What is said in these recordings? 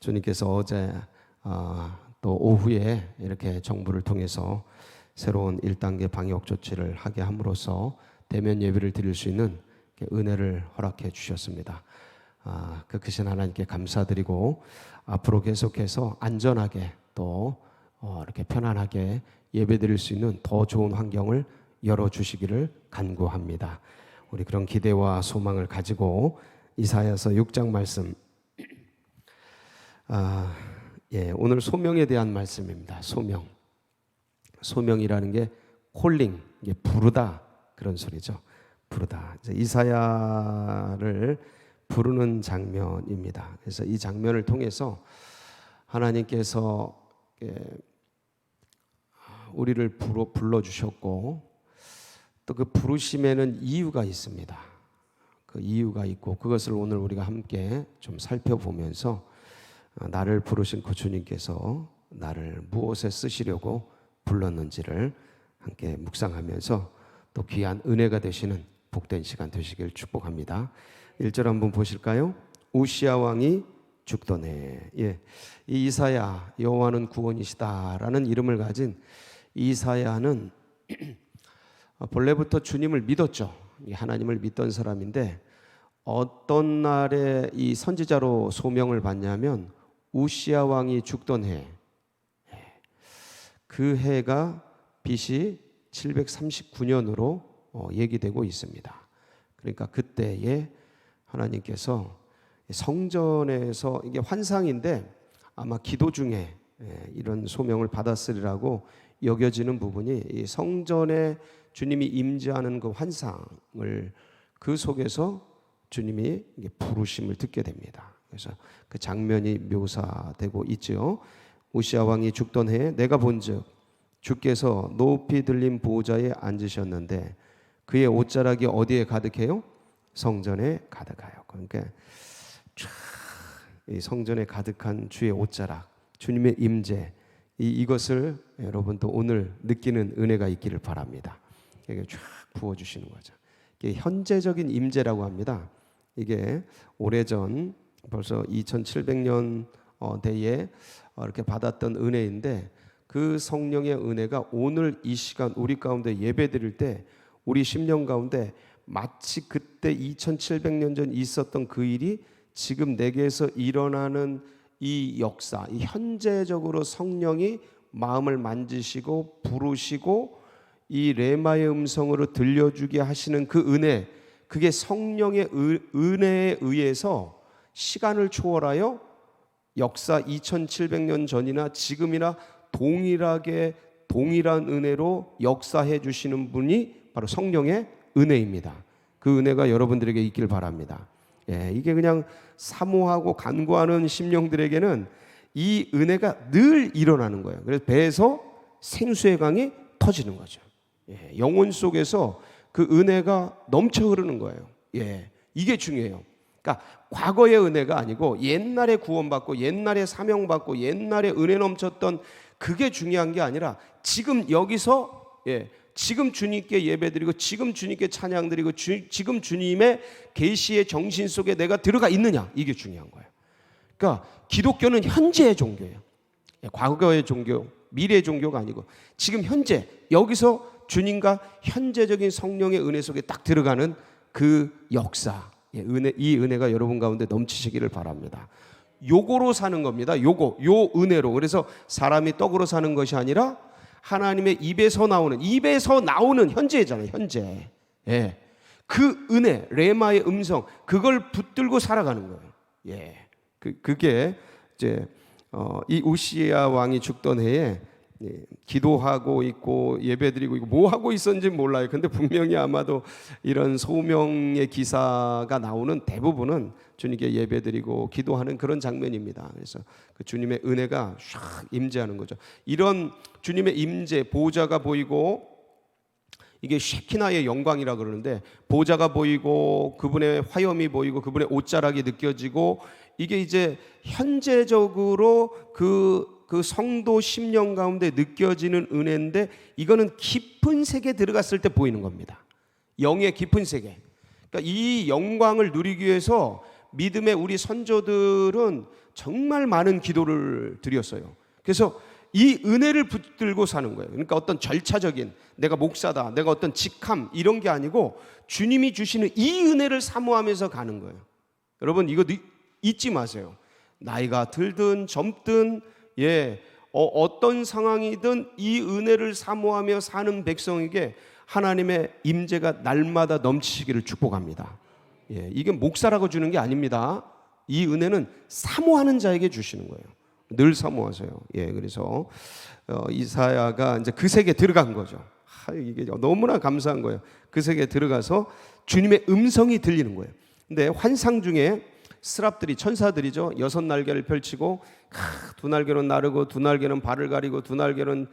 주님께서 어제 또 오후에 이렇게 정부를 통해서 새로운 1단계 방역 조치를 하게 함으로써 대면 예배를 드릴 수 있는 은혜를 허락해 주셨습니다. 그 크신 하나님께 감사드리고 앞으로 계속해서 안전하게 또 이렇게 편안하게 예배 드릴 수 있는 더 좋은 환경을 열어주시기를 간구합니다. 우리 그런 기대와 소망을 가지고 이사야서 6장 말씀 오늘 소명에 대한 말씀입니다. 소명이라는 게 콜링, 이게 부르다 그런 소리죠. 부르다. 이사야를 부르는 장면입니다. 그래서 이 장면을 통해서 하나님께서 우리를 불러주셨고 또 그 부르심에는 이유가 있습니다. 그 이유가 있고 그것을 오늘 우리가 함께 좀 살펴보면서 나를 부르신 그 주님께서 나를 무엇에 쓰시려고 불렀는지를 함께 묵상하면서 또 귀한 은혜가 되시는 복된 시간 되시길 축복합니다. 1절 한번 보실까요? 우시야 왕이 죽던 해. 이 이사야, 여호와는 구원이시다라는 이름을 가진 이사야는 본래부터 주님을 믿었죠. 하나님을 믿던 사람인데 어떤 날에 이 선지자로 소명을 받냐면 우시야 왕이 죽던 해, 그 해가 BC 739년으로 얘기되고 있습니다. 그러니까 그때에 하나님께서 성전에서, 이게 환상인데 아마 기도 중에 이런 소명을 받았으리라고 여겨지는 부분이 이 성전에 주님이 임재하는 그 환상을 그 속에서 주님이 부르심을 듣게 됩니다. 그래서 그 장면이 묘사되고 있죠. 우시야 왕이 죽던 해에 내가 본즉 주께서 높이 들린 보좌에 앉으셨는데 그의 옷자락이 어디에 가득해요? 성전에 가득하여. 그러니까 이 성전에 가득한 주의 옷자락, 주님의 임재, 이것을 여러분도 오늘 느끼는 은혜가 있기를 바랍니다. 이게 쫙 부어주시는 거죠. 이게 현재적인 임재라고 합니다. 이게 오래전 벌써 2700년 대에 이렇게 받았던 은혜인데 그 성령의 은혜가 오늘 이 시간 우리 가운데 예배 드릴 때 우리 심령 가운데 마치 그때 2700년 전 있었던 그 일이 지금 내게서 일어나는 이 역사, 이 현재적으로 성령이 마음을 만지시고 부르시고 이 레마의 음성으로 들려주게 하시는 그 은혜, 그게 성령의 은혜에 의해서 시간을 초월하여 역사 2700년 전이나 지금이나 동일한 은혜로 역사해 주시는 분이 바로 성령의 은혜입니다. 그 은혜가 여러분들에게 있길 바랍니다. 이게 그냥 사모하고 간구하는 심령들에게는 이 은혜가 늘 일어나는 거예요. 그래서 배에서 생수의 강이 터지는 거죠. 영혼 속에서 그 은혜가 넘쳐 흐르는 거예요. 이게 중요해요. 그러니까 과거의 은혜가 아니고 옛날에 구원받고 옛날에 사명받고 옛날에 은혜 넘쳤던 그게 중요한 게 아니라 지금 여기서 지금 주님께 예배드리고 지금 주님께 찬양드리고 지금 주님의 계시의 정신 속에 내가 들어가 있느냐, 이게 중요한 거예요. 그러니까 기독교는 현재의 종교예요. 과거의 종교, 미래의 종교가 아니고 지금 현재 여기서 주님과 현재적인 성령의 은혜 속에 딱 들어가는 그 역사, 이 은혜가 여러분 가운데 넘치시기를 바랍니다. 요거로 사는 겁니다. 요 은혜로. 그래서 사람이 떡으로 사는 것이 아니라 하나님의 입에서 나오는 현재잖아요. 현재. 그 은혜, 레마의 음성, 그걸 붙들고 살아가는 거예요. 그게 이제 이 우시야 왕이 죽던 해에 기도하고 있고 예배드리고 있고 뭐 하고 있었는지 몰라요. 근데 분명히 아마도 이런 소명의 기사가 나오는 대부분은 주님께 예배드리고 기도하는 그런 장면입니다. 그래서 그 주님의 은혜가 샥 임재하는 거죠. 이런 주님의 임재, 보좌가 보이고, 이게 쉐키나의 영광이라 그러는데 보좌가 보이고 그분의 화염이 보이고 그분의 옷자락이 느껴지고, 이게 이제 현재적으로 그 성도 심령 가운데 느껴지는 은혜인데 이거는 깊은 세계에 들어갔을 때 보이는 겁니다. 영의 깊은 세계. 그러니까 이 영광을 누리기 위해서 믿음의 우리 선조들은 정말 많은 기도를 드렸어요. 그래서 이 은혜를 붙들고 사는 거예요. 그러니까 어떤 절차적인 내가 목사다, 내가 어떤 직함 이런 게 아니고 주님이 주시는 이 은혜를 사모하면서 가는 거예요. 여러분 이거 잊지 마세요. 나이가 들든 젊든 어떤 상황이든 이 은혜를 사모하며 사는 백성에게 하나님의 임재가 날마다 넘치기를 축복합니다. 이게 목사라고 주는 게 아닙니다. 이 은혜는 사모하는 자에게 주시는 거예요. 늘 사모하세요. 그래서 이사야가 이제 그 세계에 들어간 거죠. 이게 너무나 감사한 거예요. 그 세계에 들어가서 주님의 음성이 들리는 거예요. 근데 환상 중에 스랍들이 천사들이죠. 6날개를 펼치고 두 날개는 나르고 두 날개는 발을 가리고 두 날개는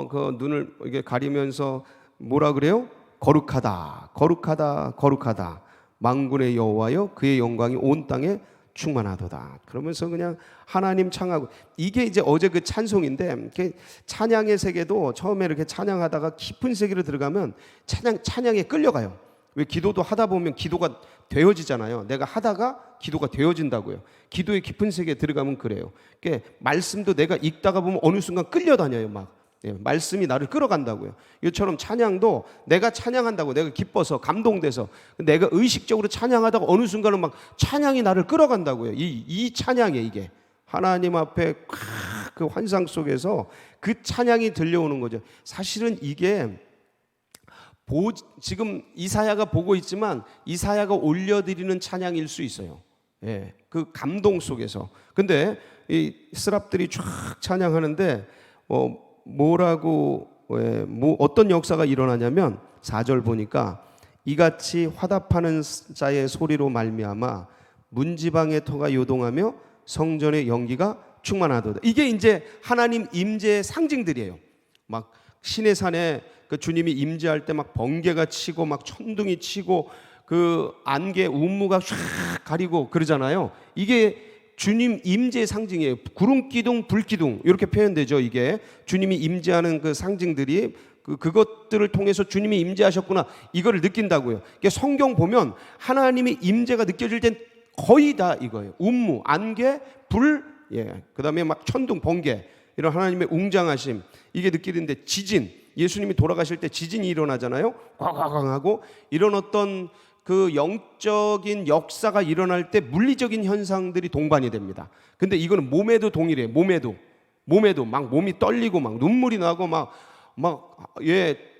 그 눈을 이게 가리면서 뭐라 그래요? 거룩하다, 거룩하다, 거룩하다. 만군의 여호와여 그의 영광이 온 땅에 충만하도다. 그러면서 그냥 하나님 창하고 이게 이제 어제 그 찬송인데 찬양의 세계도 처음에 이렇게 찬양하다가 깊은 세계로 들어가면 찬양에 끌려가요. 왜 기도도 하다 보면 기도가 되어지잖아요. 내가 하다가 기도가 되어진다고요. 기도의 깊은 세계에 들어가면 그래요. 그러니까 말씀도 내가 읽다가 보면 어느 순간 끌려다녀요. 막 말씀이 나를 끌어간다고요. 이처럼 찬양도 내가 찬양한다고 내가 기뻐서 감동돼서 내가 의식적으로 찬양하다가 어느 순간은 막 찬양이 나를 끌어간다고요. 이 찬양에 이게 하나님 앞에 그 환상 속에서 그 찬양이 들려오는 거죠. 사실은 이게 지금 이사야가 보고 있지만 이사야가 올려드리는 찬양일 수 있어요. 그 감동 속에서. 근데 이 스랍들이 쫙 찬양하는데 뭐라고 어떤 역사가 일어나냐면 4절 보니까 이같이 화답하는 자의 소리로 말미암아 문지방의 터가 요동하며 성전의 연기가 충만하도다. 이게 이제 하나님 임재의 상징들이에요. 막 시내산에 그 주님이 임재할 때 막 번개가 치고 막 천둥이 치고 그 안개 운무가 쫙 가리고 그러잖아요. 이게 주님 임재의 상징이에요. 구름 기둥, 불 기둥 이렇게 표현되죠. 이게 주님이 임재하는 그 상징들이 그것들을 통해서 주님이 임재하셨구나 이거를 느낀다고요. 이게 성경 보면 하나님이 임재가 느껴질 땐 거의 다 이거예요. 운무, 안개, 불, 그다음에 막 천둥, 번개 이런 하나님의 웅장하심 이게 느끼는데 지진 예수님이 돌아가실 때 지진이 일어나잖아요. 꽝꽝꽝 하고 이런 어떤 그 영적인 역사가 일어날 때 물리적인 현상들이 동반이 됩니다. 근데 이거는 몸에도 동일해요. 몸에도 막 몸이 떨리고 막 눈물이 나고 막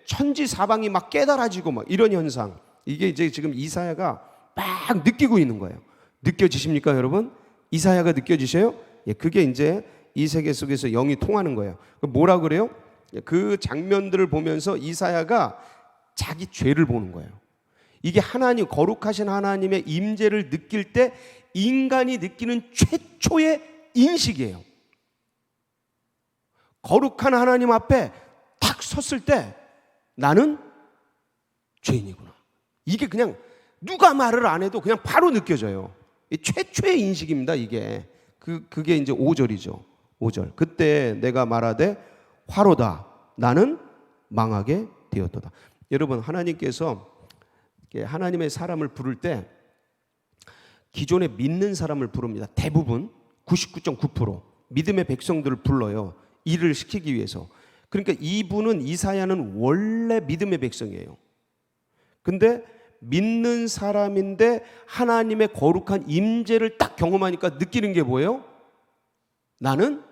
천지사방이 막 깨달아지고 막 이런 현상. 이게 이제 지금 이사야가 막 느끼고 있는 거예요. 느껴지십니까, 여러분? 이사야가 느껴지셔요? 그게 이제 이 세계 속에서 영이 통하는 거예요. 뭐라 그래요? 그 장면들을 보면서 이사야가 자기 죄를 보는 거예요. 이게 하나님 거룩하신 하나님의 임재를 느낄 때 인간이 느끼는 최초의 인식이에요. 거룩한 하나님 앞에 탁 섰을 때 나는 죄인이구나. 이게 그냥 누가 말을 안 해도 그냥 바로 느껴져요. 최초의 인식입니다. 이게 그게 이제 5절이죠. 5절. 그때 내가 말하되 화로다 나는 망하게 되었도다. 여러분 하나님께서 하나님의 사람을 부를 때 기존에 믿는 사람을 부릅니다. 대부분 99.9% 믿음의 백성들을 불러요. 일을 시키기 위해서. 그러니까 이분은 이사야는 원래 믿음의 백성이에요. 근데 믿는 사람인데 하나님의 거룩한 임재를 딱 경험하니까 느끼는 게 뭐예요? 나는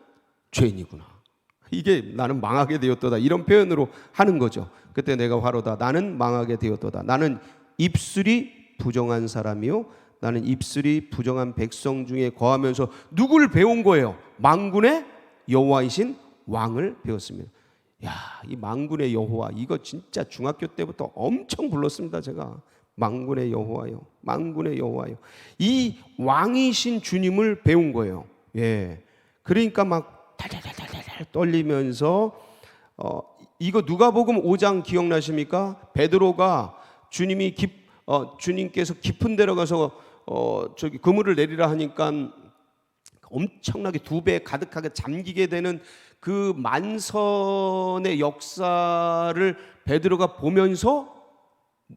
죄인이구나. 이게 나는 망하게 되었도다. 이런 표현으로 하는 거죠. 그때 내가 화로다. 나는 망하게 되었도다. 나는 입술이 부정한 사람이요. 나는 입술이 부정한 백성 중에 거하면서 누구를 배운 거예요? 만군의 여호와이신 왕을 배웠습니다. 이 만군의 여호와 이거 진짜 중학교 때부터 엄청 불렀습니다. 제가 만군의 여호와요, 만군의 여호와요. 이 왕이신 주님을 배운 거예요. 그러니까 막 달달달달 떨리면서 이거 누가복음 5장 기억나십니까? 베드로가 주님께서 깊은 데로 가서 저기 그물을 내리라 하니까 엄청나게 2배 가득하게 잠기게 되는 그 만선의 역사를 베드로가 보면서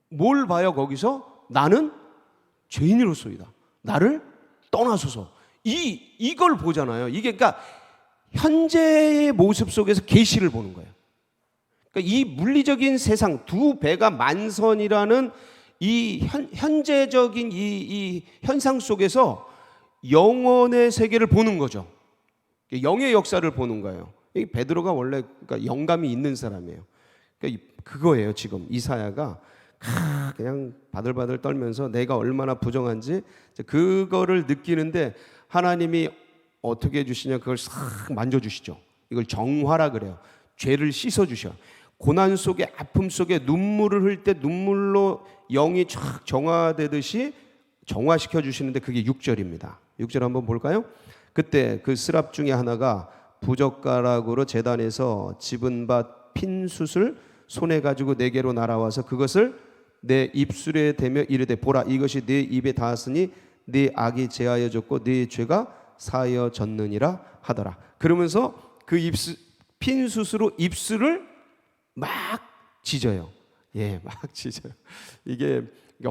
뭘 봐요? 거기서 나는 죄인으로서이다. 나를 떠나소서. 이걸 보잖아요. 이게 그러니까 현재의 모습 속에서 계시를 보는 거예요. 그러니까 이 물리적인 세상 두 배가 만선이라는 이 현재적인 이 현상 속에서 영원의 세계를 보는 거죠. 영의 역사를 보는 거예요. 이 베드로가 원래 그러니까 영감이 있는 사람이에요. 그러니까 그거예요. 지금 이사야가 그냥 바들바들 떨면서 내가 얼마나 부정한지 그거를 느끼는데 하나님이 어떻게 해주시냐, 그걸 싹 만져주시죠. 이걸 정화라 그래요. 죄를 씻어주셔. 고난 속에, 아픔 속에 눈물을 흘릴 때 눈물로 영이 쫙 정화되듯이 정화시켜 주시는데 그게 6절입니다. 6절 한번 볼까요? 그때 그 스랍 중에 하나가 부젓가락으로 제단에서 집은 밭 핀 숯을 손에 가지고 내게로 날아와서 그것을 내 입술에 대며 이르되 보라, 이것이 네 입에 닿았으니 네 악이 제하여졌고 네 죄가 사하여졌느니라 하더라. 그러면서 그 핀 숯으로 입술을 막 찢어요. 예, 막 찢어요. 이게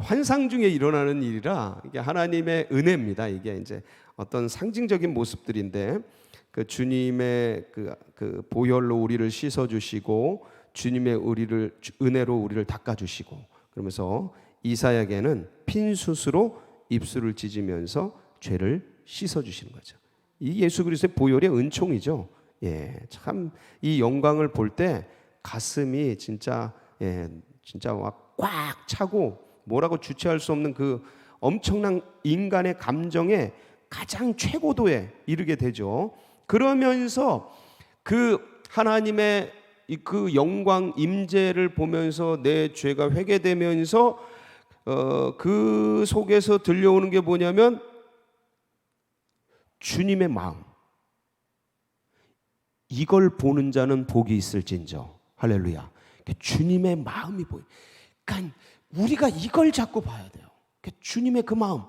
환상 중에 일어나는 일이라 이게 하나님의 은혜입니다. 이게 이제 어떤 상징적인 모습들인데 그 주님의 그 보혈로 우리를 씻어 주시고 주님의 은혜로 우리를 닦아 주시고 그러면서 이사야에게는 핀 숯으로 입술을 찢으면서 죄를 씻어 주시는 거죠. 이 예수 그리스도의 보혈의 은총이죠. 예, 참 이 영광을 볼 때 가슴이 진짜 진짜 꽉 차고 뭐라고 주체할 수 없는 그 엄청난 인간의 감정의 가장 최고도에 이르게 되죠. 그러면서 그 하나님의 그 영광 임재를 보면서 내 죄가 회개되면서 그 속에서 들려오는 게 뭐냐면 주님의 마음. 이걸 보는 자는 복이 있을진저. 할렐루야. 주님의 마음이 보여. 그러니까 우리가 이걸 잡고 봐야 돼요. 주님의 그 마음,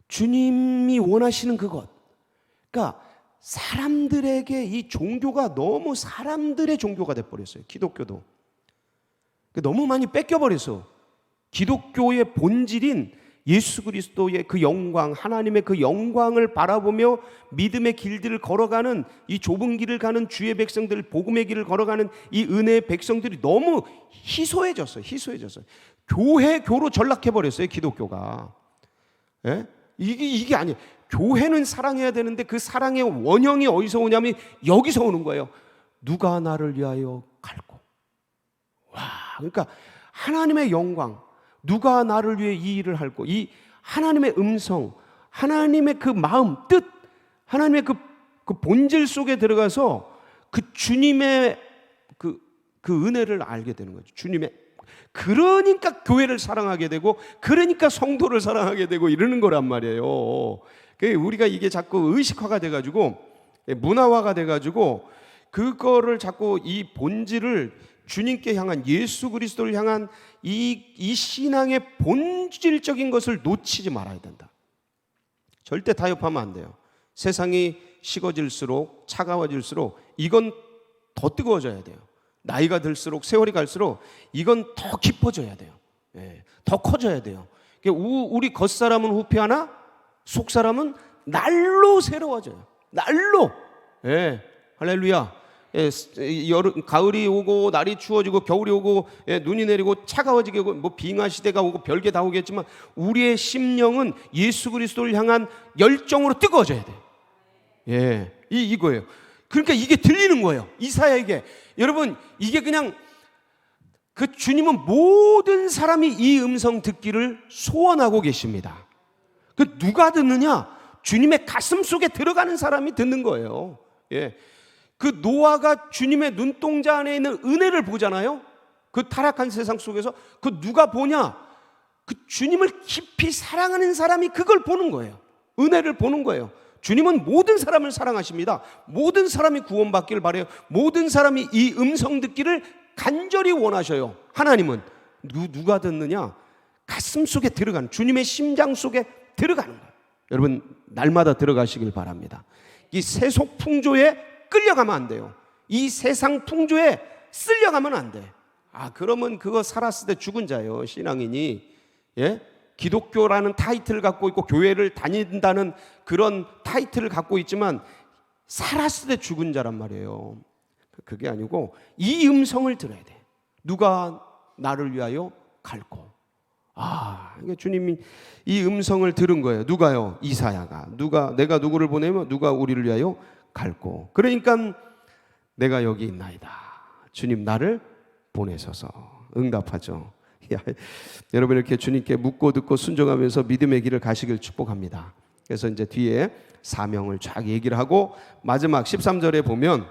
주님이 원하시는 그것. 그러니까 사람들에게 이 종교가 너무 사람들의 종교가 돼버렸어요. 기독교도 너무 많이 뺏겨버렸어. 기독교의 본질인 예수 그리스도의 그 영광, 하나님의 그 영광을 바라보며 믿음의 길들을 걸어가는 이 좁은 길을 가는 주의 백성들, 복음의 길을 걸어가는 이 은혜의 백성들이 너무 희소해졌어요. 교로 전락해버렸어요. 기독교가. 예? 이게 아니에요. 교회는 사랑해야 되는데 그 사랑의 원형이 어디서 오냐면 여기서 오는 거예요. 누가 나를 위하여 갈고. 와, 그러니까 하나님의 영광, 누가 나를 위해 이 일을 할고, 이 하나님의 음성, 하나님의 그 마음, 뜻, 하나님의 그 본질 속에 들어가서 그 주님의 그 은혜를 알게 되는 거죠. 주님의. 그러니까 교회를 사랑하게 되고, 그러니까 성도를 사랑하게 되고 이러는 거란 말이에요. 우리가 이게 자꾸 의식화가 돼가지고 문화화가 돼가지고 그거를 자꾸 이 본질을 주님께 향한, 예수 그리스도를 향한 이 신앙의 본질적인 것을 놓치지 말아야 된다. 절대 타협하면 안 돼요. 세상이 식어질수록, 차가워질수록 이건 더 뜨거워져야 돼요. 나이가 들수록, 세월이 갈수록 이건 더 깊어져야 돼요. 예, 더 커져야 돼요. 우리 겉사람은 후패하나 속사람은 날로 새로워져요. 날로. 예, 할렐루야. 예, 가을이 오고 날이 추워지고 겨울이 오고 눈이 내리고 차가워지게 오고 뭐 빙하 시대가 오고 별게 다 오겠지만 우리의 심령은 예수 그리스도를 향한 열정으로 뜨거워져야 돼요. 예, 이거예요. 그러니까 이게 들리는 거예요. 이사야에게. 여러분, 이게 그냥 그 주님은 모든 사람이 이 음성 듣기를 소원하고 계십니다. 그 누가 듣느냐? 주님의 가슴 속에 들어가는 사람이 듣는 거예요. 예. 그 노아가 주님의 눈동자 안에 있는 은혜를 보잖아요. 그 타락한 세상 속에서 그 누가 보냐? 그 주님을 깊이 사랑하는 사람이 그걸 보는 거예요. 은혜를 보는 거예요. 주님은 모든 사람을 사랑하십니다. 모든 사람이 구원받기를 바라요. 모든 사람이 이 음성 듣기를 간절히 원하셔요. 하나님은 누가 듣느냐? 가슴 속에 들어가는, 주님의 심장 속에 들어가는 거예요. 여러분, 날마다 들어가시길 바랍니다. 이 세속 풍조에 끌려가면 안 돼요. 이 세상 풍조에 쓸려가면 안 돼. 그러면 그거 살았을 때 죽은 자예요. 신앙인이. 예? 기독교라는 타이틀을 갖고 있고 교회를 다닌다는 그런 타이틀을 갖고 있지만 살았을 때 죽은 자란 말이에요. 그게 아니고 이 음성을 들어야 돼. 누가 나를 위하여 갈고. 그러니까 주님이 이 음성을 들은 거예요. 누가요? 이사야가. 내가 누구를 보내면 누가 우리를 위하여 갈고. 그러니까 내가 여기 있나이다. 주님 나를 보내소서. 응답하죠. 여러분 이렇게 주님께 묻고 듣고 순종하면서 믿음의 길을 가시길 축복합니다. 그래서 이제 뒤에 사명을 쫙 얘기를 하고 마지막 13절에 보면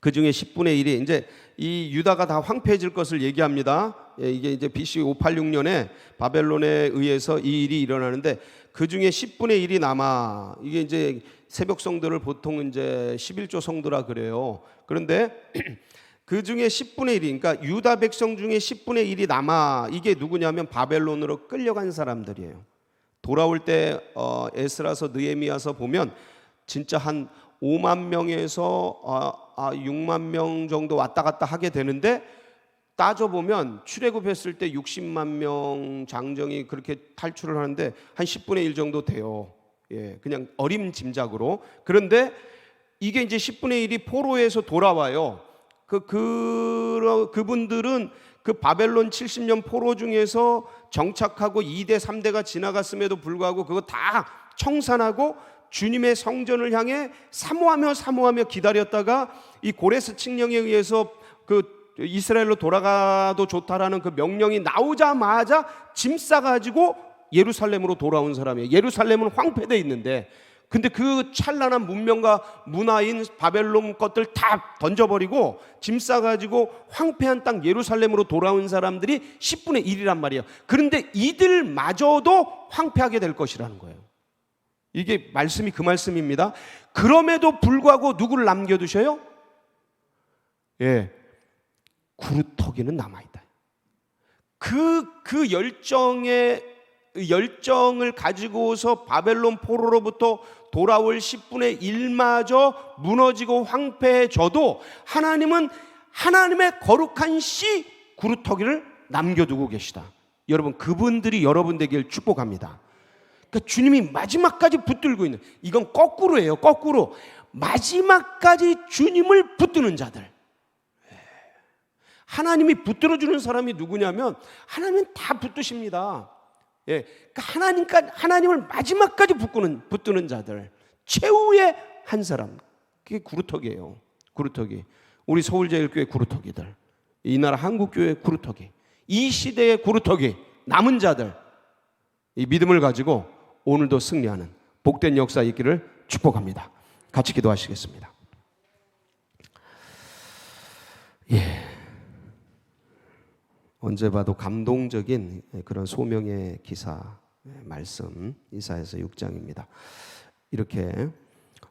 그 중에 10분의 1이 이제 이 유다가 다 황폐해질 것을 얘기합니다. 이게 이제 BC 586년에 바벨론에 의해서 이 일이 일어나는데 그 중에 10분의 1이 남아. 이게 이제 새벽 성도를 보통 이제 11조 성도라 그래요. 그런데 그 중에 10분의 1이, 그러니까 유다 백성 중에 10분의 1이 남아. 이게 누구냐면 바벨론으로 끌려간 사람들이에요. 돌아올 때 에스라서 느헤미야서 보면 진짜 한 5만 명에서 6만 명 정도 왔다 갔다 하게 되는데 따져보면 출애굽했을 때 60만 명 장정이 그렇게 탈출을 하는데 한 10분의 1 정도 돼요. 그냥 어림짐작으로. 그런데 이게 이제 10분의 1이 포로에서 돌아와요. 그분들은 그 바벨론 70년 포로 중에서 정착하고 2대 3대가 지나갔음에도 불구하고 그거 다 청산하고 주님의 성전을 향해 사모하며 기다렸다가 이 고레스 칙령에 의해서 그 이스라엘로 돌아가도 좋다라는 그 명령이 나오자마자 짐 싸가지고 예루살렘으로 돌아온 사람이에요. 예루살렘은 황폐되어 있는데 근데 그 찬란한 문명과 문화인 바벨론 것들 다 던져버리고 짐 싸가지고 황폐한 땅 예루살렘으로 돌아온 사람들이 10분의 1이란 말이에요. 그런데 이들마저도 황폐하게 될 것이라는 거예요. 이게 말씀이 그 말씀입니다. 그럼에도 불구하고 누구를 남겨두셔요? 구루터기는 남아있다. 그 열정을 가지고서 바벨론 포로로부터 돌아올 10분의 1마저 무너지고 황폐해져도 하나님은 하나님의 거룩한 씨 구루터기를 남겨두고 계시다. 여러분 그분들이 여러분 되길 축복합니다. 그러니까 주님이 마지막까지 붙들고 있는, 이건 거꾸로예요. 거꾸로 마지막까지 주님을 붙드는 자들. 하나님이 붙들어주는 사람이 누구냐면 하나님은 다 붙드십니다. 그러니까 하나님을 마지막까지 붙드는 자들, 최후의 한 사람, 그게 구루터기예요. 구루터기. 우리 서울제일교회 구루터기들, 이 나라 한국교회 구루터기, 이 시대의 구루터기, 남은 자들, 이 믿음을 가지고 오늘도 승리하는 복된 역사 있기를 축복합니다. 같이 기도하시겠습니다. 언제 봐도 감동적인 그런 소명의 기사 말씀, 이사야서 6장입니다. 이렇게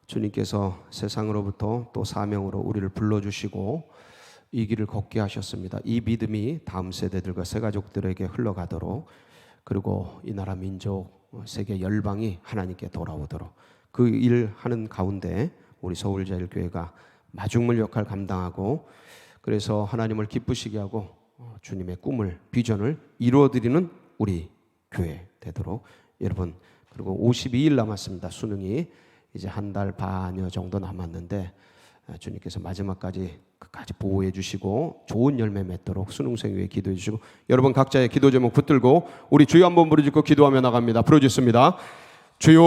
주님께서 세상으로부터 또 사명으로 우리를 불러주시고 이 길을 걷게 하셨습니다. 이 믿음이 다음 세대들과 새가족들에게 흘러가도록, 그리고 이 나라 민족, 세계 열방이 하나님께 돌아오도록 그 일하는 가운데 우리 서울제일교회가 마중물 역할 감당하고, 그래서 하나님을 기쁘시게 하고 주님의 꿈을, 비전을 이루어드리는 우리 교회 되도록 여러분, 그리고 52일 남았습니다. 수능이 이제 한 달 반여 정도 남았는데 주님께서 마지막까지 끝까지 보호해 주시고 좋은 열매 맺도록 수능생 위해 기도해 주시고, 여러분 각자의 기도 제목 붙들고 우리 주여 한번 부르짖고 기도하며 나갑니다. 부르짖습니다. 주여